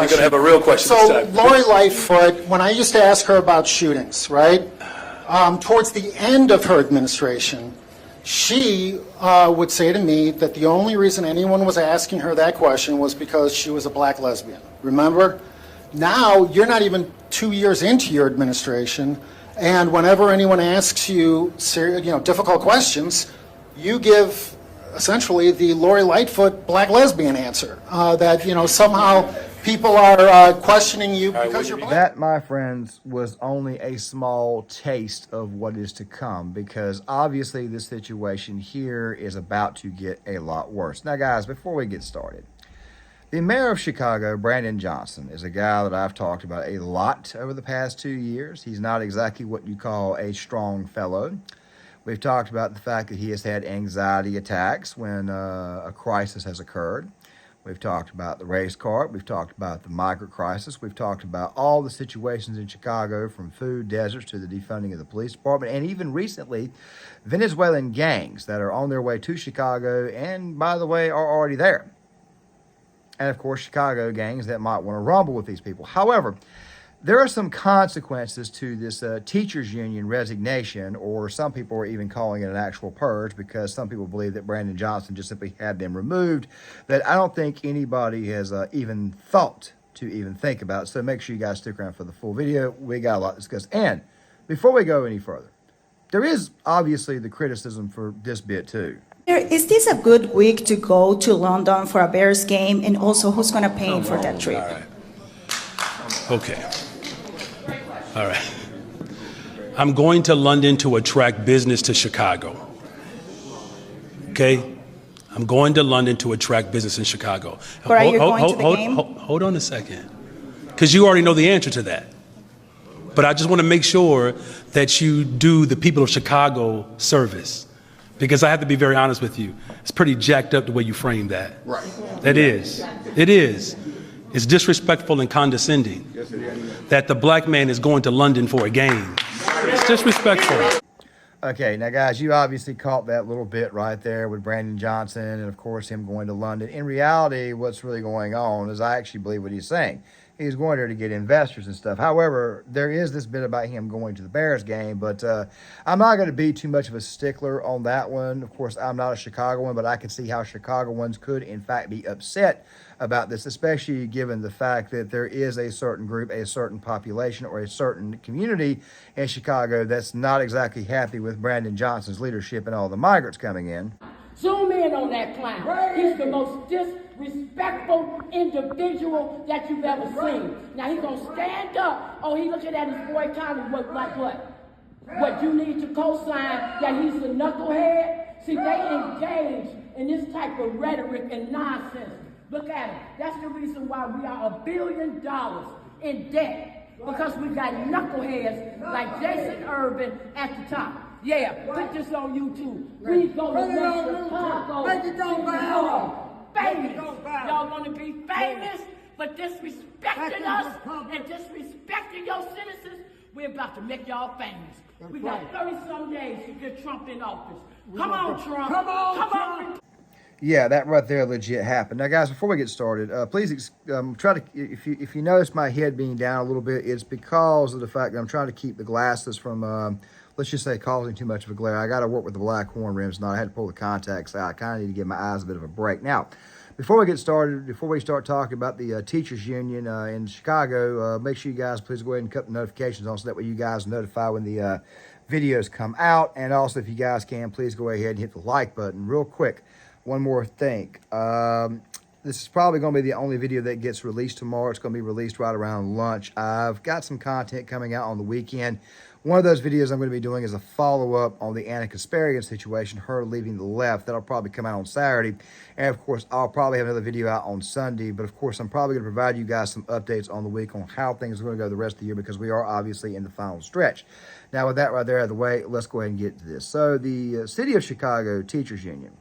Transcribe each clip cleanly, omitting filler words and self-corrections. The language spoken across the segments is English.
you're going to have a real question this So time. Lori Lightfoot, when I used to ask her about shootings, right, towards the end of her administration, she would say to me that the only reason anyone was asking her that question was because she was a black lesbian. Remember? Now, you're not even 2 years into your administration, and whenever anyone asks you, difficult questions, you give essentially the Lori Lightfoot black lesbian answer. That somehow people are questioning you because you're black. That, my friends, was only a small taste of what is to come, because obviously this situation here is about to get a lot worse. Now, guys, before we get started, the mayor of Chicago, Brandon Johnson, is a guy that I've talked about a lot over the past 2 years. He's not exactly what you call a strong fellow. We've talked about the fact that he has had anxiety attacks when a crisis has occurred. We've talked about the race card. We've talked about the migrant crisis. We've talked about all the situations in Chicago, from food deserts to the defunding of the police department, and even recently, Venezuelan gangs that are on their way to Chicago and, by the way, are already there. And, of course, Chicago gangs that might want to rumble with these people. However, there are some consequences to this teachers union resignation, or some people are even calling it an actual purge, because some people believe that Brandon Johnson just simply had them removed, that I don't think anybody has even thought to even think about. So make sure you guys stick around for the full video. We got a lot to discuss. And before we go any further, there is obviously the criticism for this bit too. Is this a good week to go to London for a Bears game? And also, who's going to pay for that trip? All right. Okay. All right. I'm going to London to attract business to Chicago. Okay? I'm going to London to attract business in Chicago. But are you going to the game? Hold on a second. Because you already know the answer to that. But I just want to make sure that you do the people of Chicago service. Because I have to be very honest with you. It's pretty jacked up the way you frame that. Right. It is. It is. It's disrespectful and condescending that the black man is going to London for a game. It's disrespectful. Okay, now, guys, you obviously caught that little bit right there with Brandon Johnson and, of course, him going to London. In reality, what's really going on is I actually believe what he's saying. He's going there to get investors and stuff. However, there is this bit about him going to the Bears game, but I'm not going to be too much of a stickler on that one. Of course, I'm not a Chicagoan, but I can see how Chicagoans could, in fact, be upset about this, especially given the fact that there is a certain group, a certain population, or a certain community in Chicago that's not exactly happy with Brandon Johnson's leadership and all the migrants coming in. Zoom in on that clown. He's the most disrespectful individual that you've ever seen. Now he's gonna stand up. Oh, he looking at his boy Conley like what? What, you need to co-sign that he's a knucklehead? See, they engage in this type of rhetoric and nonsense. Look at it. That's the reason why we are $1 billion in debt. Because we got knuckleheads like Jason Urban at the top. Yeah, put this on YouTube. We gonna make Chicago famous. Y'all wanna be famous for disrespecting us and disrespecting your citizens? We're about to make y'all famous. We got 30-some days to get Trump in office. Come on, Trump. Come on. Yeah, that right there legit happened. Now, guys, before we get started, please try to, if you notice my head being down a little bit, it's because of the fact that I'm trying to keep the glasses from, let's just say, causing too much of a glare. I got to work with the black horn rims tonight. I had to pull the contacts out. I kind of need to give my eyes a bit of a break. Now, before we get started, before we start talking about the teachers union in Chicago, make sure you guys please go ahead and cut the notifications on so that way you guys are notified when the videos come out. And also, if you guys can, please go ahead and hit the like button real quick. One more thing. This is probably going to be the only video that gets released tomorrow. It's going to be released right around lunch. I've got some content coming out on the weekend. One of those videos I'm going to be doing is a follow-up on the Anna Kasparian situation, her leaving the left. That'll probably come out on Saturday. And, of course, I'll probably have another video out on Sunday. But, of course, I'm probably going to provide you guys some updates on the week on how things are going to go the rest of the year, because we are obviously in the final stretch. Now, with that right there out of the way, let's go ahead and get to this. So, the City of Chicago Teachers Union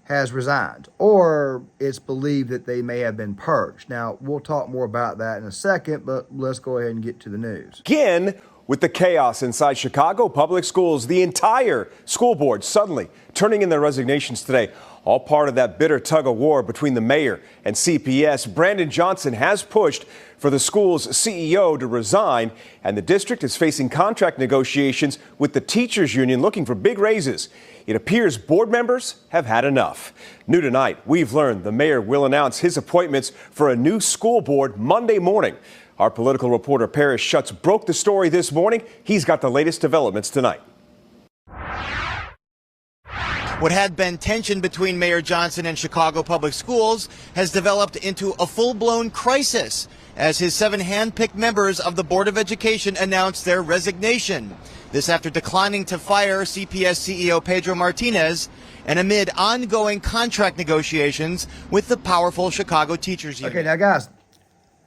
has resigned, or it's believed that they may have been purged. Now, we'll talk more about that in a second, but let's go ahead and get to the news. Again, With the chaos inside Chicago public schools, the entire school board suddenly turning in their resignations today, all part of that bitter tug of war between the mayor and CPS. Brandon Johnson has pushed for the school's CEO to resign, and the district is facing contract negotiations with the teachers union looking for big raises. It appears board members have had enough. New tonight, we've learned the mayor will announce his appointments for a new school board Monday morning. Our political reporter Paris Schutz broke the story this morning. He's got the latest developments tonight. What had been tension between Mayor Johnson and Chicago Public Schools has developed into a full-blown crisis as his 7 hand-picked members of the Board of Education announced their resignation. This after declining to fire CPS CEO Pedro Martinez and amid ongoing contract negotiations with the powerful Chicago Teachers Union. Okay, now guys,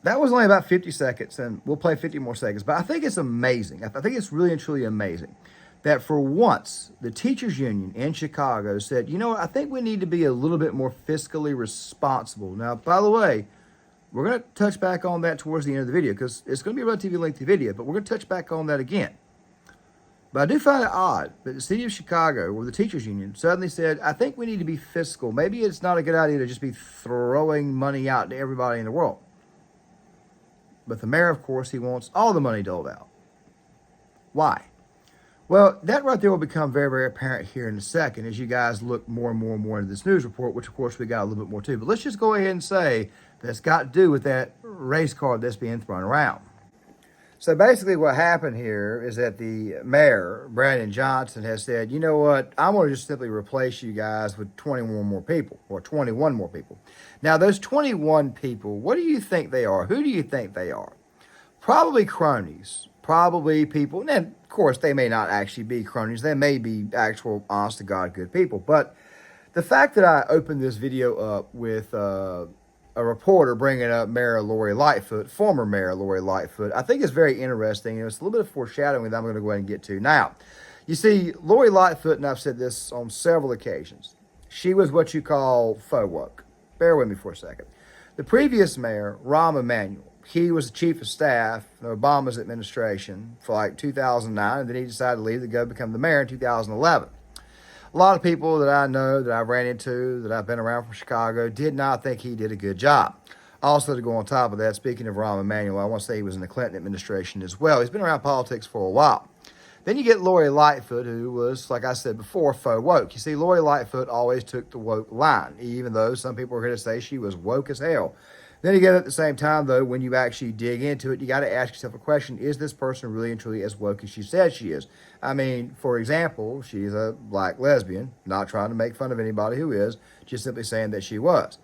that was only about 50 seconds, and we'll play 50 more seconds. But I think it's amazing. I think it's really and truly amazing that for once, the teachers union in Chicago said, you know what, I think we need to be a little bit more fiscally responsible. Now, by the way, we're going to touch back on that towards the end of the video because it's going to be a relatively lengthy video, but we're going to touch back on that again. But I do find it odd that the city of Chicago, or the teachers union, suddenly said, I think we need to be fiscal. Maybe it's not a good idea to just be throwing money out to everybody in the world. But the mayor, of course, he wants all the money doled out. Why? Well, that right there will become very, very apparent here in a second as you guys look more and more and more into this news report, which, of course, we got a little bit more too. But let's just go ahead and say that's got to do with that race card that's being thrown around. So basically what happened here is that the mayor, Brandon Johnson, has said, you know what, I'm going to just simply replace you guys with 21 more people, or 21 more people. Now, those 21 people, what do you think they are? Who do you think they are? Probably cronies, probably people, and of course, they may not actually be cronies. They may be actual, honest-to-God, good people. But the fact that I opened this video up with a reporter bringing up Mayor Lori Lightfoot, former Mayor Lori Lightfoot, I think it's very interesting. It's a little bit of foreshadowing that I'm going to go ahead and get to. Now, you see, Lori Lightfoot, and I've said this on several occasions, she was what you call faux woke. Bear with me for a second. The previous mayor, Rahm Emanuel, he was the chief of staff in Obama's administration for like 2009, and then he decided to leave to go become the mayor in 2011. A lot of people that I know, that I've ran into, that I've been around from Chicago, did not think he did a good job. Also, to go on top of that, speaking of Rahm Emanuel, I want to say he was in the Clinton administration as well. He's been around politics for a while. Then you get Lori Lightfoot, who was, like I said before, faux woke. You see, Lori Lightfoot always took the woke line, even though some people are here to say she was woke as hell. Then again, at the same time, though, when you actually dig into it, you got to ask yourself a question. Is this person really and truly as woke as she says she is? I mean, for example, she's a black lesbian, not trying to make fun of anybody who is, just simply saying that she was.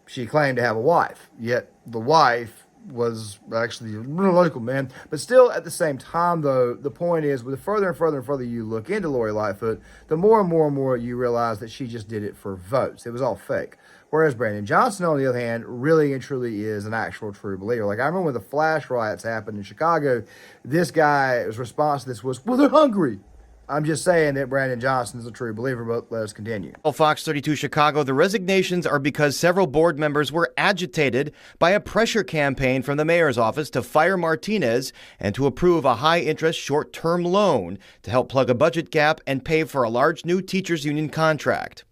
She claimed to have a wife, yet the wife was actually a real local man. But still, at the same time, though, the point is, with the further and further and further you look into Lori Lightfoot, the more and more and more you realize that she just did it for votes. It was all fake. Whereas Brandon Johnson, on the other hand, really and truly is an actual true believer. Like, I remember when the flash riots happened in Chicago, this guy's response to this was, well, they're hungry. I'm just saying that Brandon Johnson is a true believer, but let us continue. Fox 32 Chicago, the resignations are because several board members were agitated by a pressure campaign from the mayor's office to fire Martinez and to approve a high-interest short-term loan to help plug a budget gap and pay for a large new teachers union contract.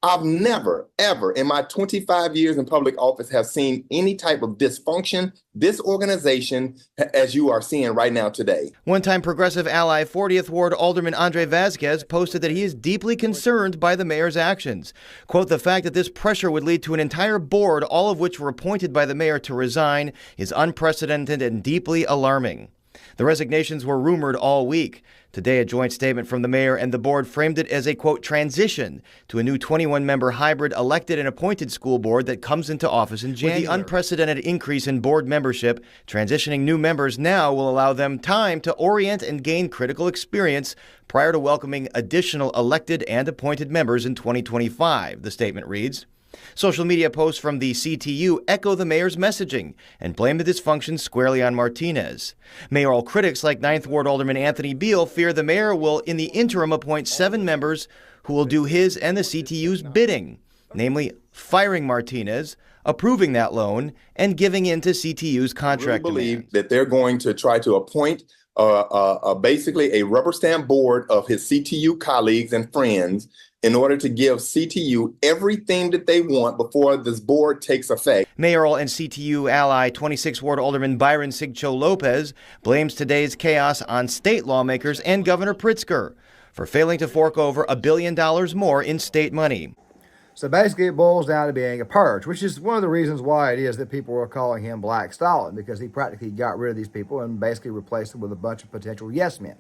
I've never, ever in my 25 years in public office have seen any type of dysfunction, disorganization as you are seeing right now today. One-time Progressive ally 40th Ward Alderman Andre Vasquez posted that he is deeply concerned by the mayor's actions. Quote, the fact that this pressure would lead to an entire board, all of which were appointed by the mayor to resign, is unprecedented and deeply alarming. The resignations were rumored all week. Today, a joint statement from the mayor and the board framed it as a, quote, transition to a new 21-member hybrid elected and appointed school board that comes into office in January. With the unprecedented increase in board membership, transitioning new members now will allow them time to orient and gain critical experience prior to welcoming additional elected and appointed members in 2025, the statement reads. Social media posts from the CTU echo the mayor's messaging and blame the dysfunction squarely on Martinez. Mayoral critics like 9th Ward Alderman Anthony Beal fear the mayor will, in the interim, appoint 7 members who will do his and the CTU's bidding, namely firing Martinez, approving that loan, and giving in to CTU's contract I really believe demands. that they're going to try to appoint basically a rubber stamp board of his CTU colleagues and friends in order to give CTU everything that they want before this board takes effect. Mayoral and CTU ally 26th Ward Alderman Byron Sigcho Lopez blames today's chaos on state lawmakers and Governor Pritzker for failing to fork over $1 billion more in state money. So basically it boils down to being a purge, which is one of the reasons why it is that people are calling him Black Stalin, because he practically got rid of these people and basically replaced them with a bunch of potential yes men.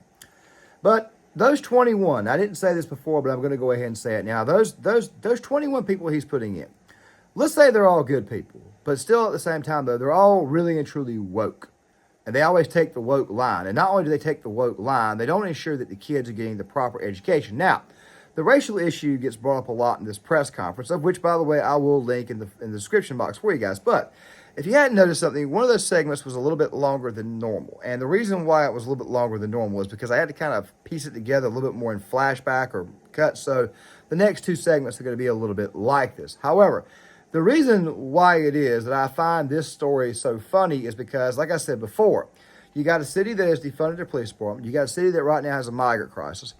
But those 21, I didn't say this before, but I'm going to go ahead and say it now. Those 21 people he's putting in, let's say they're all good people, but still at the same time, though, they're all really and truly woke. And they always take the woke line. And not only do they take the woke line, they don't ensure that the kids are getting the proper education. Now, the racial issue gets brought up a lot in this press conference, of which, by the way, I will link in the description box for you guys. But if you hadn't noticed something, one of those segments was a little bit longer than normal. And the reason why it was a little bit longer than normal is because I had to kind of piece it together a little bit more in flashback or cut. So the next two segments are going to be a little bit like this. However, the reason why it is that I find this story so funny is because, like I said before, you got a city that has defunded their police department. You got a city that right now has a migrant crisis.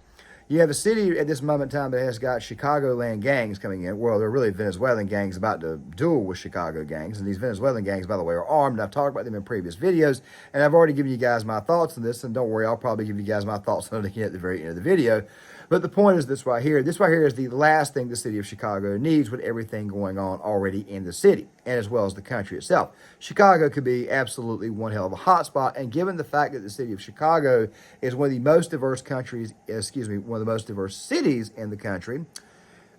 You have a city at this moment in time that has got Chicagoland gangs coming in. Well, they're really Venezuelan gangs about to duel with Chicago gangs. And these Venezuelan gangs, by the way, are armed. I've talked about them in previous videos. And I've already given you guys my thoughts on this. And don't worry, I'll probably give you guys my thoughts on it again at the very end of the video. But the point is this right here. This right here is the last thing the city of Chicago needs with everything going on already in the city, and as well as the country itself. Chicago could be absolutely one hell of a hotspot, and given the fact that the city of Chicago is one of the most diverse one of the most diverse cities in the country,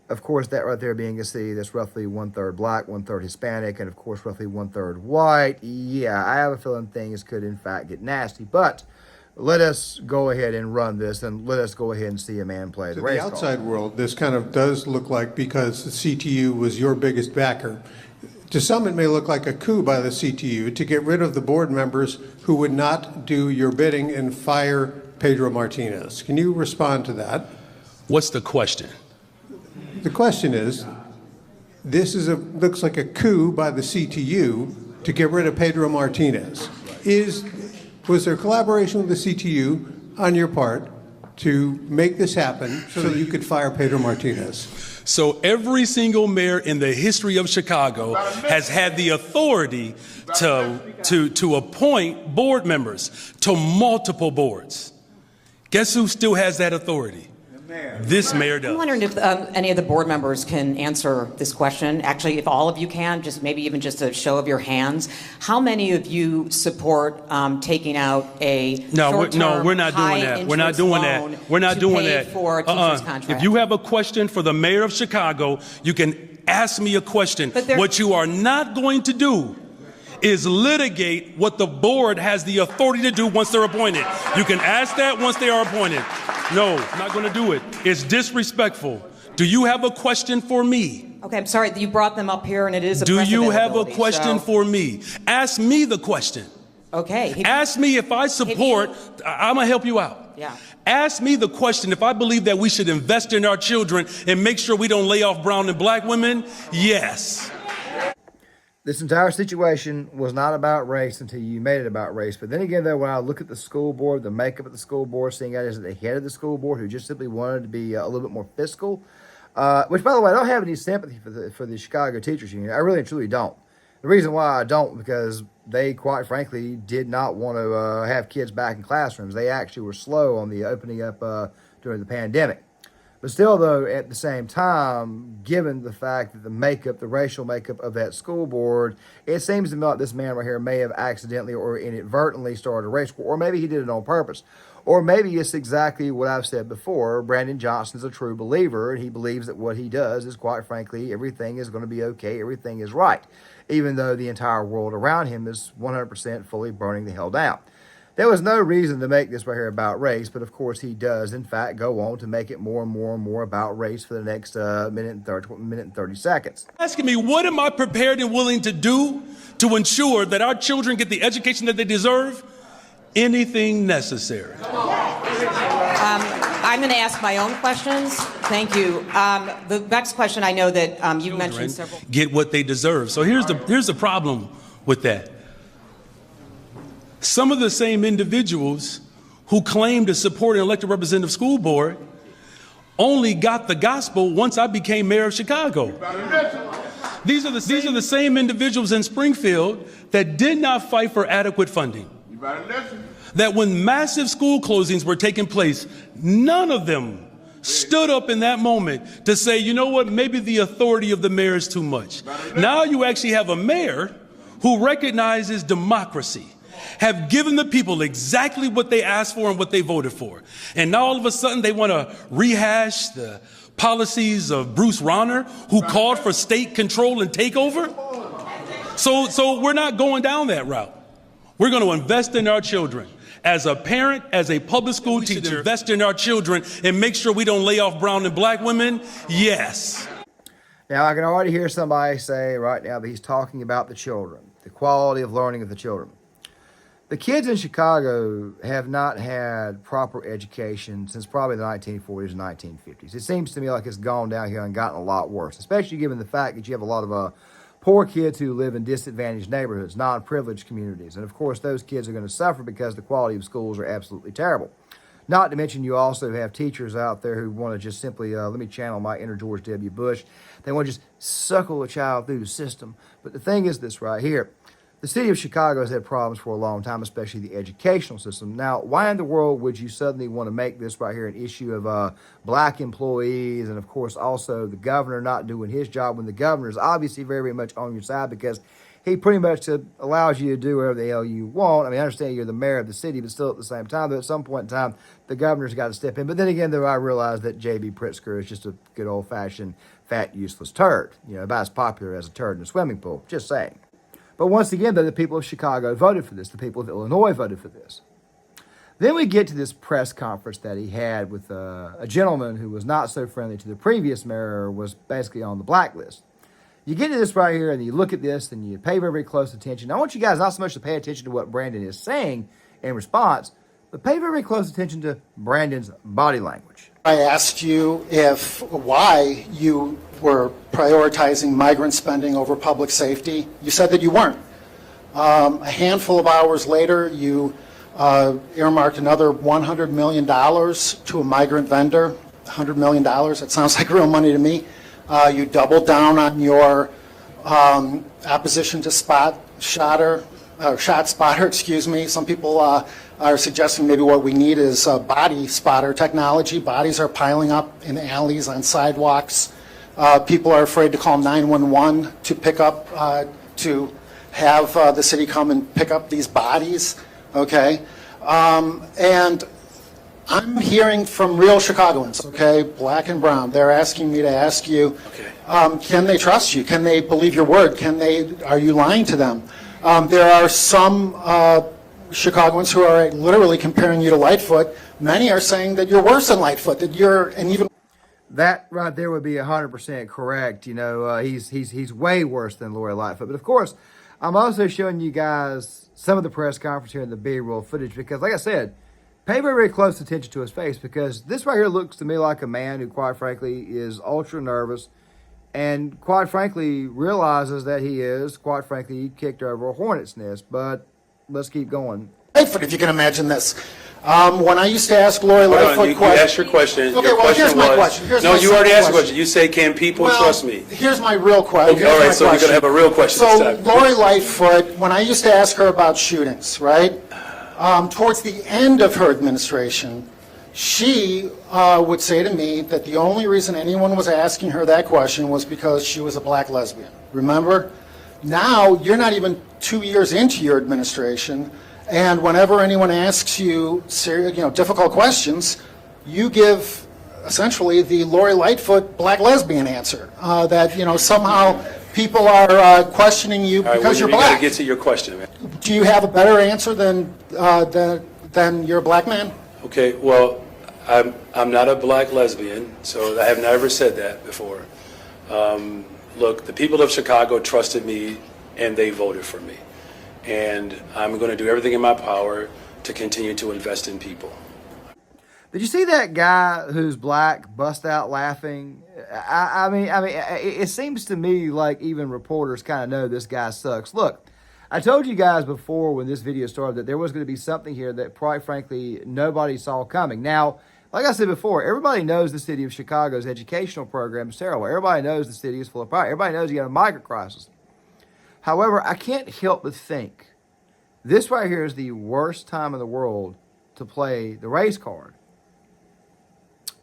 of course, that right there being a city that's roughly 1/3 black, 1/3 Hispanic, and of course roughly 1/3 white, yeah, I have a feeling things could in fact get nasty. But let us go ahead and run this, and let us go ahead and see a man play the race To the outside world, this kind of does look like, because the CTU was your biggest backer, to some it may look like a coup by the CTU to get rid of the board members who would not do your bidding and fire Pedro Martinez. Can you respond to that? What's the question? The question is, this looks like a coup by the CTU to get rid of Pedro Martinez. Was there collaboration with the CTU on your part to make this happen so that you could fire Pedro Martinez? So every single mayor in the history of Chicago has had the authority to appoint board members to multiple boards. Guess who still has that authority? This mayor does. I'm wondering if any of the board members can answer this question. Actually, if all of you can, just maybe even just a show of your hands. How many of you support taking out a No, we're not doing that. We're not doing that. We're not doing that. For a teacher's contract? If you have a question for the mayor of Chicago, you can ask me a question. What you are not going to do is litigate what the board has the authority to do once they're appointed. You can ask that once they are appointed. No, I'm not going to do it. It's disrespectful. Do you have a question for me? Okay, I'm sorry that you brought them up here, and it is a Do you have a precedent question for me? Ask me the question. Okay. Ask me if I support, I'm going to help you out. Yeah. Ask me the question if I believe that we should invest in our children and make sure we don't lay off brown and black women. Yes. This entire situation was not about race until you made it about race. But then again, though, when I look at the school board, the makeup of the school board, seeing that as the head of the school board who just simply wanted to be a little bit more fiscal, which, by the way, I don't have any sympathy for the Chicago Teachers Union. I really and truly don't. The reason why I don't, because they, quite frankly, did not want to have kids back in classrooms. They actually were slow on the opening up during the pandemic. But still, though, at the same time, given the fact that the racial makeup of that school board, it seems to me like this man right here may have accidentally or inadvertently started a race war, or maybe he did it on purpose. Or maybe it's exactly what I've said before. Brandon Johnson's a true believer, and he believes that what he does is, quite frankly, everything is going to be okay, everything is right, even though the entire world around him is 100% fully burning the hell down. There was no reason to make this right here about race, but of course he does, in fact, go on to make it more and more and more about race for the next minute and 30 seconds. Asking me, what am I prepared and willing to do to ensure that our children get the education that they deserve? Anything necessary. I'm going to ask my own questions. Thank you. The next question, I know that you mentioned several. Get what they deserve. So here's the problem with that. Some of the same individuals who claimed to support an elected representative school board only got the gospel once I became mayor of Chicago. These are the same individuals in Springfield that did not fight for adequate funding. That when massive school closings were taking place, none of them stood up in that moment to say, you know what, maybe the authority of the mayor is too much. Now you actually have a mayor who recognizes democracy, have given the people exactly what they asked for and what they voted for. And now all of a sudden they want to rehash the policies of Bruce Rauner, who called for state control and takeover. So we're not going down that route. We're going to invest in our children. As a parent, as a public school teacher, invest in our children and make sure we don't lay off brown and black women. Yes. Now, I can already hear somebody say right now that he's talking about the children, the quality of learning of the children. The kids in Chicago have not had proper education since probably the 1940s and 1950s. It seems to me like it's gone down here and gotten a lot worse, especially given the fact that you have a lot of poor kids who live in disadvantaged neighborhoods, non-privileged communities. And of course, those kids are going to suffer because the quality of schools are absolutely terrible. Not to mention you also have teachers out there who want to just simply, let me channel my inner George W. Bush, they want to just suckle a child through the system. But the thing is this right here. The city of Chicago has had problems for a long time, especially the educational system. Now, why in the world would you suddenly want to make this right here an issue of black employees and, of course, also the governor not doing his job when the governor is obviously very, very much on your side because he pretty much allows you to do whatever the hell you want. I mean, I understand you're the mayor of the city, but still at the same time, though, at some point in time, the governor's got to step in. But then again, though, I realize that J.B. Pritzker is just a good old-fashioned fat, useless turd. You know, about as popular as a turd in a swimming pool. Just saying. But once again, though, the people of Chicago voted for this. The people of Illinois voted for this. Then we get to this press conference that he had with a gentleman who was not so friendly to the previous mayor, was basically on the blacklist. You get to this right here, and you look at this, and you pay very, very close attention. I want you guys not so much to pay attention to what Brandon is saying in response, but pay very, very close attention to Brandon's body language. I asked you why you were prioritizing migrant spending over public safety. You said that you weren't. A handful of hours later, you earmarked another $100 million to a migrant vendor. $100 million, that sounds like real money to me. You doubled down on your opposition to shot spotter, excuse me. Some people are suggesting maybe what we need is body spotter technology. Bodies are piling up in alleys, on sidewalks. People are afraid to call 911 to pick up, to have the city come and pick up these bodies, okay? And I'm hearing from real Chicagoans, okay, black and brown. They're asking me to ask you, can they trust you? Can they believe your word? Are you lying to them? There are some Chicagoans who are literally comparing you to Lightfoot. Many are saying that you're worse than Lightfoot, that you're, and even that right there would be 100% correct. You know, he's way worse than Lori Lightfoot. But of course, I'm also showing you guys some of the press conference here in the B-roll footage because, like I said, pay very, very close attention to his face because this right here looks to me like a man who, quite frankly, is ultra nervous and, quite frankly, realizes that he is, quite frankly, kicked over a hornet's nest. But let's keep going. Lightfoot, if you can imagine this. When I used to ask Lori Lightfoot questions. You asked your question. Okay, your well, question here's my question. You already asked a question. You say, can people trust me? Here's my real question. Okay, all right, so we're going to have a real question this time. So Lori Lightfoot, when I used to ask her about shootings, right, towards the end of her administration, she would say to me that the only reason anyone was asking her that question was because she was a black lesbian. Remember? Now, you're not even 2 years into your administration, and whenever anyone asks you, difficult questions, you give essentially the Lori Lightfoot black lesbian answer. That somehow people are questioning you because you're black. You got to get to your question, man. Do you have a better answer than you're a black man? Okay, well, I'm not a black lesbian, so I have never said that before. Look, the people of Chicago trusted me, and they voted for me. And I'm going to do everything in my power to continue to invest in people. Did you see that guy who's black bust out laughing? I mean, it seems to me like even reporters kind of know this guy sucks. Look, I told you guys before when this video started that there was going to be something here that, quite frankly, nobody saw coming. Now, like I said before, everybody knows the city of Chicago's educational program is terrible. Everybody knows the city is full of poverty. Everybody knows you got a migrant crisis. However, I can't help but think this right here is the worst time in the world to play the race card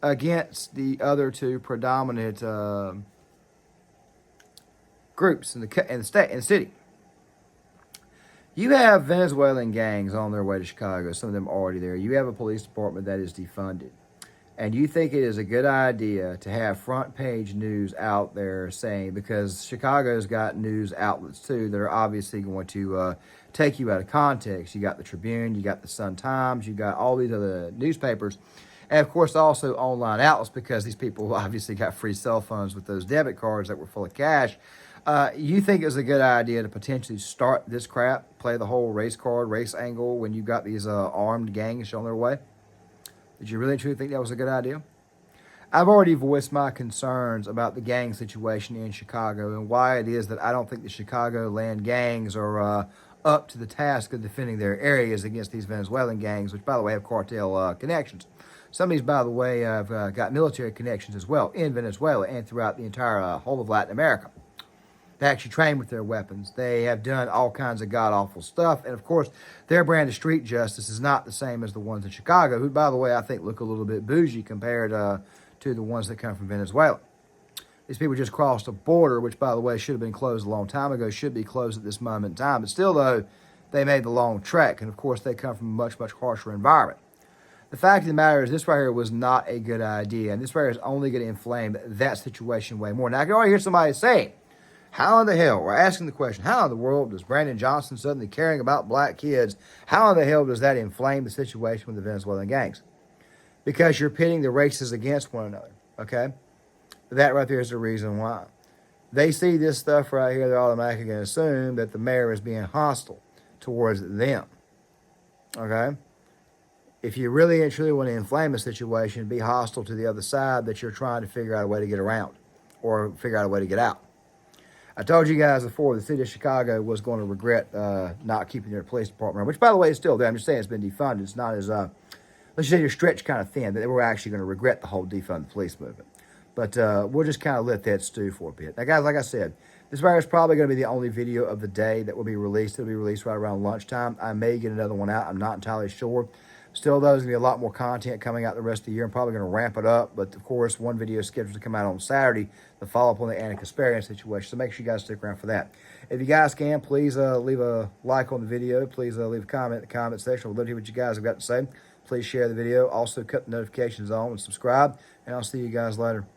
against the other two predominant groups in the city. You have Venezuelan gangs on their way to Chicago. Some of them already there. You have a police department that is defunded. And you think it is a good idea to have front page news out there saying, because Chicago's got news outlets too that are obviously going to take you out of context. You got the Tribune, you got the Sun-Times, you got all these other newspapers. And of course also online outlets, because these people obviously got free cell phones with those debit cards that were full of cash. You think it's a good idea to potentially start this crap, play the whole race card, race angle when you got these armed gangs on their way? Did you really truly think that was a good idea? I've already voiced my concerns about the gang situation in Chicago and why it is that I don't think the Chicagoland gangs are up to the task of defending their areas against these Venezuelan gangs, which, by the way, have cartel connections. Some of these, by the way, have got military connections as well in Venezuela and throughout the entire whole of Latin America. They actually train with their weapons. They have done all kinds of god-awful stuff. And, of course, their brand of street justice is not the same as the ones in Chicago, who, by the way, I think look a little bit bougie compared to the ones that come from Venezuela. These people just crossed a border, which, by the way, should have been closed a long time ago, should be closed at this moment in time. But still, though, they made the long trek. And, of course, they come from a much, much harsher environment. The fact of the matter is this right here was not a good idea. And this right here is only going to inflame that situation way more. Now, I can already hear somebody saying, how in the hell, we're asking the question, how in the world does Brandon Johnson suddenly caring about black kids, how in the hell does that inflame the situation with the Venezuelan gangs? Because you're pitting the races against one another, okay? That right there is the reason why. They see this stuff right here, they're automatically going to assume that the mayor is being hostile towards them, okay? If you really and truly want to inflame a situation, be hostile to the other side that you're trying to figure out a way to get around or figure out a way to get out. I told you guys before the city of Chicago was going to regret not keeping their police department, which, by the way, is still there. I'm just saying it's been defunded. It's not as, let's just say you're stretched kind of thin, that they were actually going to regret the whole defund the police movement. But we'll just kind of let that stew for a bit. Now, guys, like I said, this video is probably going to be the only video of the day that will be released. It'll be released right around lunchtime. I may get another one out. I'm not entirely sure. Still, though, there's going to be a lot more content coming out the rest of the year. I'm probably going to ramp it up. But, of course, one video is scheduled to come out on Saturday to follow up on the Anna Kasparian situation. So make sure you guys stick around for that. If you guys can, please leave a like on the video. Please leave a comment in the comment section. We'd love to hear what you guys have got to say. Please share the video. Also, cut the notifications on and subscribe. And I'll see you guys later.